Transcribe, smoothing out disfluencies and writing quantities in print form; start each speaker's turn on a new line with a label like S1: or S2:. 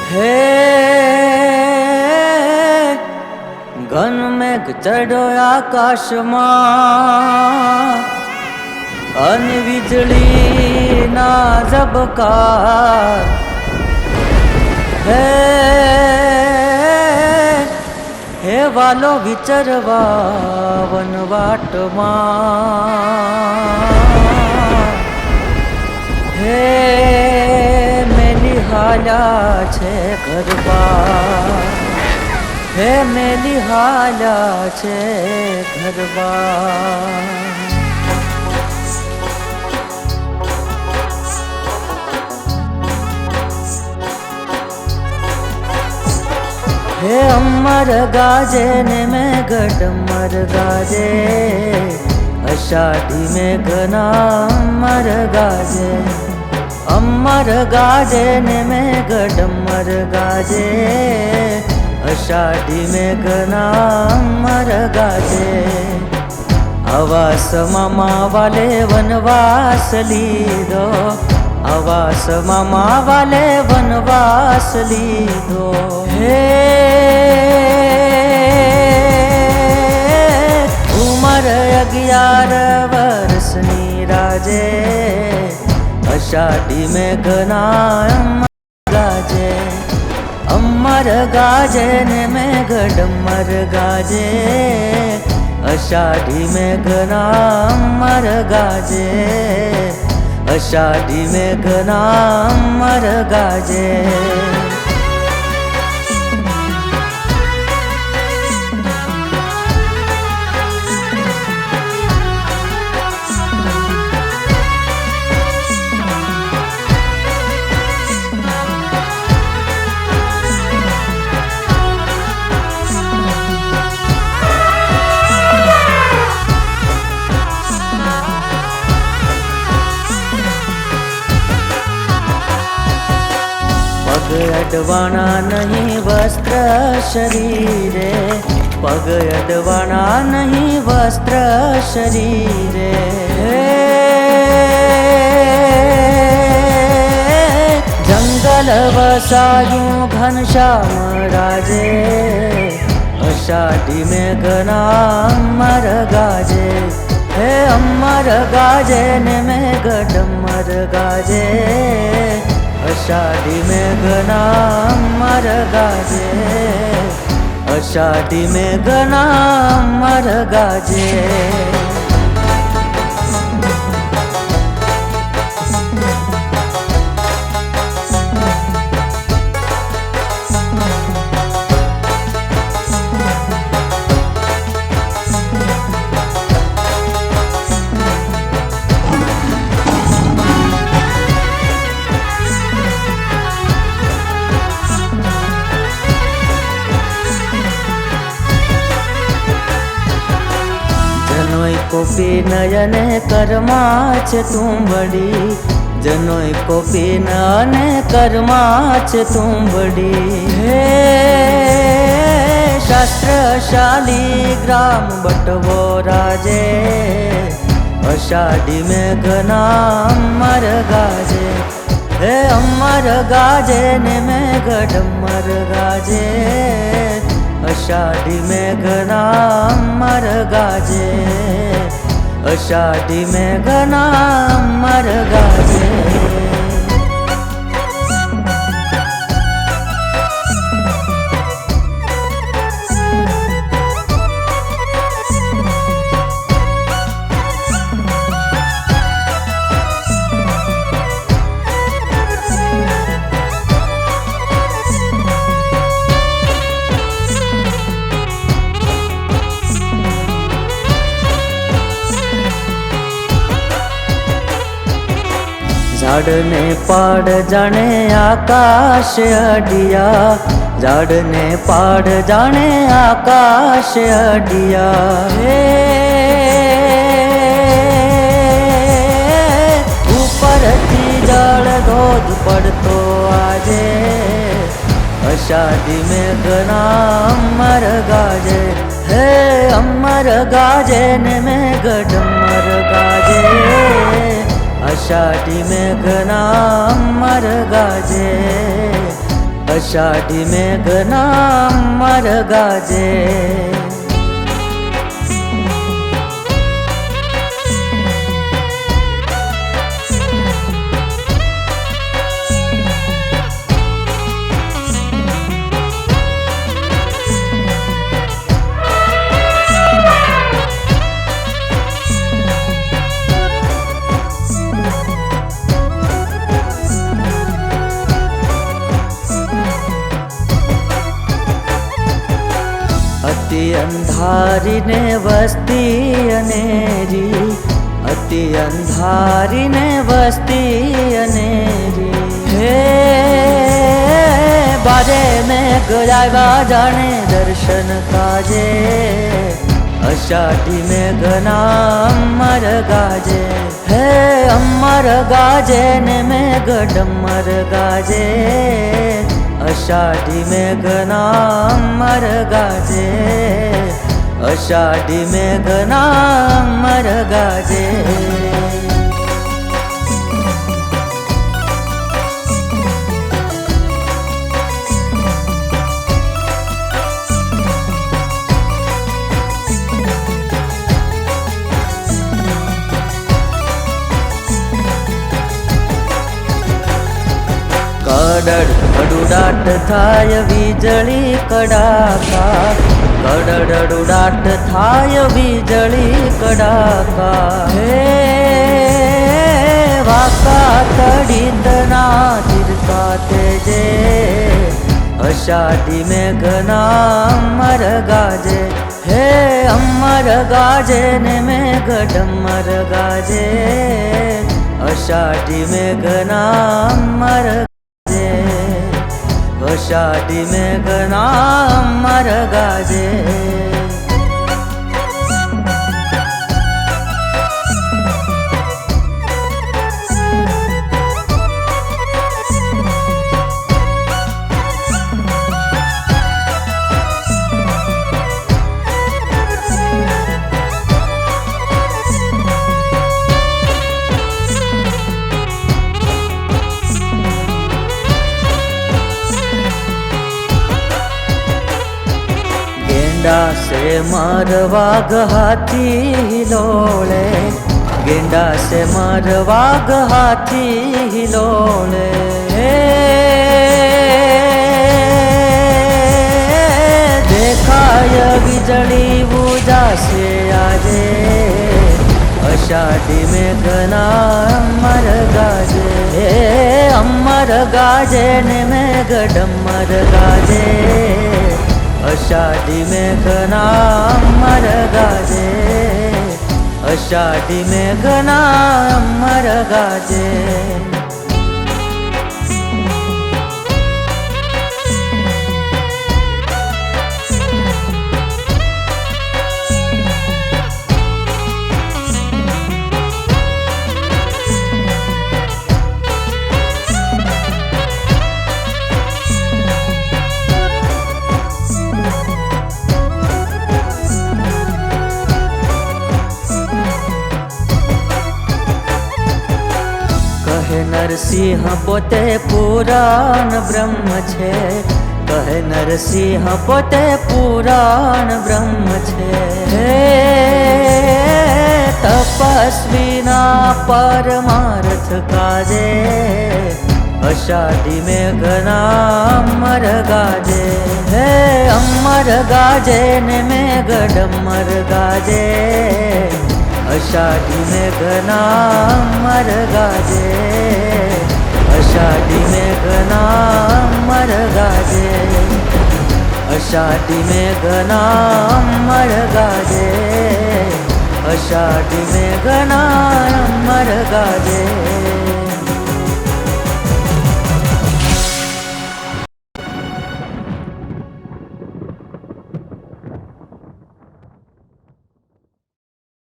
S1: હે ઘન મેઘ ચડ્યો આકાશમાં અને વીજળીના ઝબકાર હે વાલો વિચરવા વનવાટમાં હે મેલી હાલ્યા છે ગરબા હે મેલી હાલ્યા છે ગરબા હે અમર ગાજે ને મેઘ ડમર ગાજે અષાઢી મેઘના અમર ગાજે અમર ગાજે ને મેઘ ડમર ગાજે અષાઢી મેઘના અમર ગાજે આવાસમાં માવાલે વનવાસ લીધો આવાસમાં માવાલે વનવાસ લીધો હે ઉમર 11 વર્ષની રાજે અષાઢી મેઘના અમર ગાજે અમર ગાજે ને મેઘ ડમર ગાજે અષાઢી મેઘના અમર ગાજે અષાઢી મેઘના અમર ગાજે પગ અડવાના નહીં વસ્ત્ર શરીરે પગ અડવાના નહીં વસ્ત્ર શરીરે જંગલ વસાયું ઘનશ્યામ રાજે અષાઢી મેઘના અમર ગાજે હે અમર ગાજે ને મેઘ ડમર ગાજે અષાઢી મેઘના અમર ગાજે અષાઢી મેઘના અમર ગાજે કોપી નયને કર્મા છે તુંબડી જનોય કોપી નયને કર્મા છે તુંબડી હે શાસ્ત્રશાલી ગ્રામ બટવો રાજે અષાઢી મેઘના અમર ગાજે હે અમર ગાજે ને મેઘ ડમર ગાજે અષાઢી મેઘના અમર ગાજે અષાઢી મેઘના અમર ગાજે ઝાડને પાડ જાણે આકાશ અડિયા ઝાડને પાડ જાણે આકાશ અડિયા હે ઉપરથી જળ ધોધ પડતો આજે અષાઢી મેઘના અમર ગાજે હે અમર ગાજે ને મેઘ ડમર ગાજે અષાઢી મેઘના અમર ગાજે अषाढी मेघना अमर गाजे। अति अंधारी ने वस्ती अनेरी, अति अंधारी ने वस्ती अनेरी। हे बाजे में गया जाने दर्शन काजे, अषाढ़ी में घना अमर गाजे। हे अमर गाजे ने मेघ डमर गाजे, अषाढ़ी में घना अमर गाजे, अषाढ़ी में घना अमर गाजे। કડડ કડુડાટ થાય વીજળી કડાકા, કડડ કડુડાટ થાય વીજળી કડાકા। હે વાકા તડિતના તિરકા તેજે, અષાઢી મેઘના અમર ગાજે। હે અમર ગાજે ને મેઘ ડમર ગાજે, અષાઢી મેઘના અમર अषाढ़ी मेघना अमर गाजे। गेंडा से मारवाग हाथी हिलोले, गेंडा से मारवाग हाथी हिलोले। देखाय बिजली बुझासे आजे, अषाढ़ी मेघना अमर गाजे। हे अमर गाजे ने मेघ डमर गाजे, अषाढ़ी मेघना अमर गाजे, अषाढ़ी मेघना अमर गाजे। कहे नरसिंह पोते पुराण ब्रह्म छे, कहे नरसिंह पोते पुराण ब्रह्म छे। हे तपस्वीना परमार्थ काजे, अषाढ़ी मेघना अमर गाजे। हे अमर गाजे ने मेघ डमर गाजे, अषाढ़ी मेघना अमर गाजे, अषाढ़ी मेघना अमर गाजे, अषाढ़ी मेघना अमर गाजे, अषाढ़ी मेघना अमर गाजे।